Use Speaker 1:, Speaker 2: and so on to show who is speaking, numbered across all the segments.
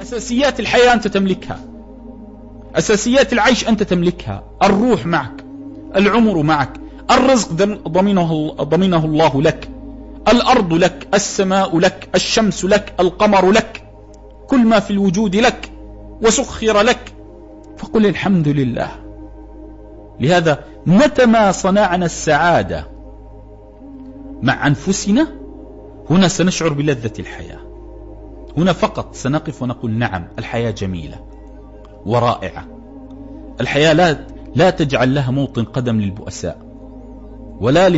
Speaker 1: أساسيات الحياة أنت تملكها، أساسيات العيش أنت تملكها، الروح معك، العمر معك، الرزق ضمنه الله لك، الأرض لك، السماء لك، الشمس لك، القمر لك، كل ما في الوجود لك وسخر لك، فقل الحمد لله. لهذا متى ما صنعنا السعادة مع أنفسنا هنا سنشعر بلذة الحياة، هنا فقط سنقف ونقول نعم الحياة جميلة ورائعة. الحياة لا تجعل لها موطن قدم للبؤساء ولا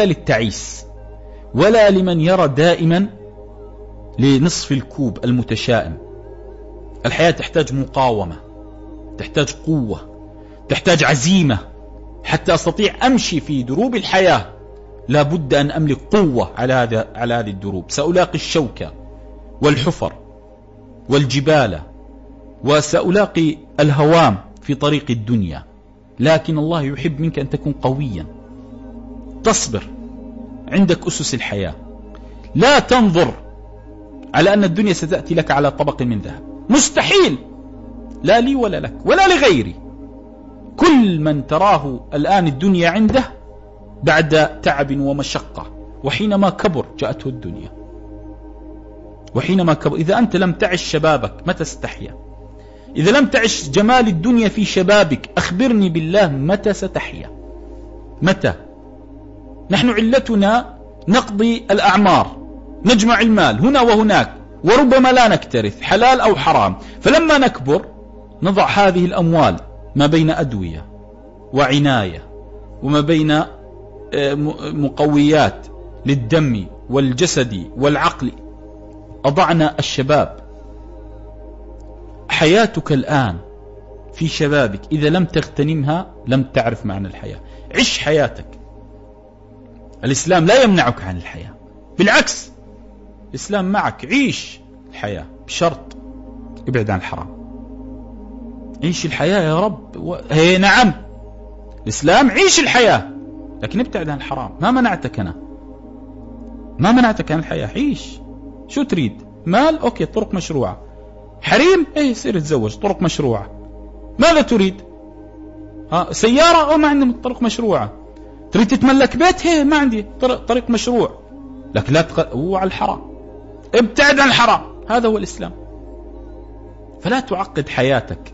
Speaker 1: للتعيس ولا لمن يرى دائما لنصف الكوب المتشائم. الحياة تحتاج مقاومة، تحتاج قوة، تحتاج عزيمة. حتى أستطيع أمشي في دروب الحياة لا بد أن أملك قوة على هذه الدروب. سألاقي الشوكة والحفر والجبال وسألاقي الهوام في طريق الدنيا، لكن الله يحب منك أن تكون قويا، تصبر، عندك أسس الحياة، لا تنظر على أن الدنيا ستأتي لك على طبق من ذهب، مستحيل، لا لي ولا لك ولا لغيري. كل من تراه الآن الدنيا عنده بعد تعب ومشقة، وحينما كبر جاءته الدنيا، وحينما كبر. إذا أنت لم تعش شبابك متى ستحيا؟ إذا لم تعش جمال الدنيا في شبابك أخبرني بالله متى ستحيا؟ متى؟ نحن علتنا نقضي الأعمار، نجمع المال هنا وهناك، وربما لا نكترث حلال أو حرام. فلما نكبر نضع هذه الأموال ما بين أدوية وعناية، وما بين مقويات للدم والجسد والعقل. أضعنا الشباب. حياتك الآن في شبابك إذا لم تغتنمها لم تعرف معنى الحياة. عش حياتك. الإسلام لا يمنعك عن الحياة، بالعكس الإسلام معك. عيش الحياة بشرط ابعد عن الحرام. عيش الحياة يا رب هي نعم الإسلام، عيش الحياة لكن ابتعد عن الحرام. ما منعتك أنا، ما منعتك عن الحياة. عيش. شو تريد؟ مال؟ أوكي، طرق مشروعة. حريم؟ إيه، سير تزوج، طرق مشروعة. ماذا تريد؟ سيارة؟ أو ما عندي طرق مشروعة. تريد تتملك بيت؟ هي ما عندي طريق مشروع. لكن لا هو على الحرام، ابتعد عن الحرام. هذا هو الإسلام. فلا تعقد حياتك.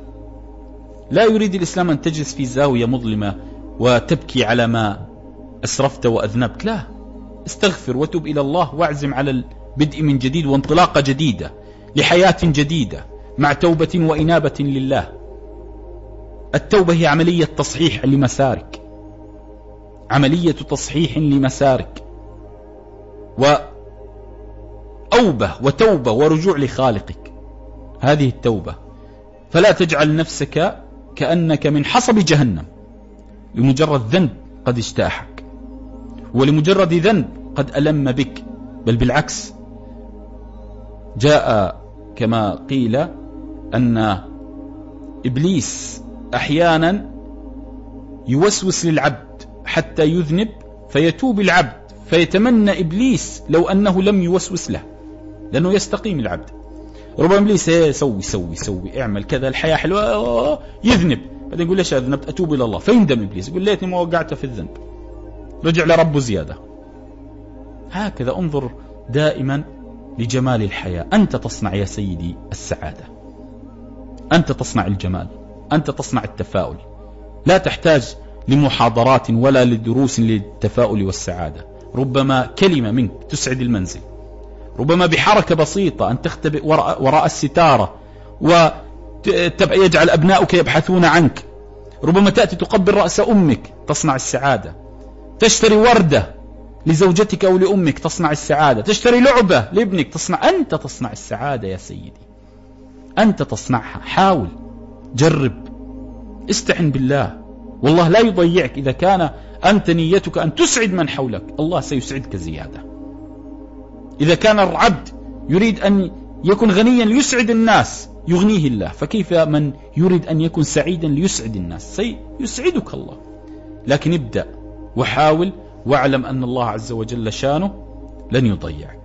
Speaker 1: لا يريد الإسلام أن تجلس في زاوية مظلمة وتبكي على ما أسرفت وأذنبت. لا، استغفر وتب إلى الله واعزم على البدء من جديد وانطلاقة جديدة لحياة جديدة مع توبة وإنابة لله. التوبة هي عملية تصحيح لمسارك، عملية تصحيح لمسارك، وأوبة وتوبة ورجوع لخالقك. هذه التوبة. فلا تجعل نفسك كأنك من حصب جهنم لمجرد ذنب قد اجتاحك، ولمجرد ذنب قد ألم بك، بل بالعكس. جاء كما قيل أن إبليس أحيانا يوسوس للعبد حتى يذنب فيتوب العبد، فيتمنى إبليس لو أنه لم يوسوس له، لأنه يستقيم العبد. ربما إبليس سوي اعمل كذا، الحياة حلوة، يذنب، بعدين يقول ليش أذنبت؟ أتوب إلى الله. فيندم إبليس، يقول ليتني ما وقعت في الذنب، رجع لربه زيادة. هكذا انظر دائما لجمال الحياة. أنت تصنع يا سيدي السعادة، أنت تصنع الجمال، أنت تصنع التفاؤل. لا تحتاج لمحاضرات ولا لدروس للتفاؤل والسعادة. ربما كلمة منك تسعد المنزل، ربما بحركة بسيطة أن تختبئ وراء الستارة ويجعل أبناؤك يبحثون عنك، ربما تأتي تقبل رأس أمك تصنع السعادة، تشتري وردة لزوجتك أو لأمك تصنع السعادة، تشتري لعبة لابنك أنت تصنع السعادة يا سيدي، أنت تصنعها. حاول، جرب، استعن بالله، والله لا يضيعك. إذا كان أنت نيتك أن تسعد من حولك الله سيسعدك زيادة. إذا كان العبد يريد أن يكون غنيا ليسعد الناس يغنيه الله، فكيف من يريد أن يكون سعيدا ليسعد الناس؟ سيسعدك الله. لكن ابدأ وحاول، واعلم أن الله عز وجل شانه لن يضيعك.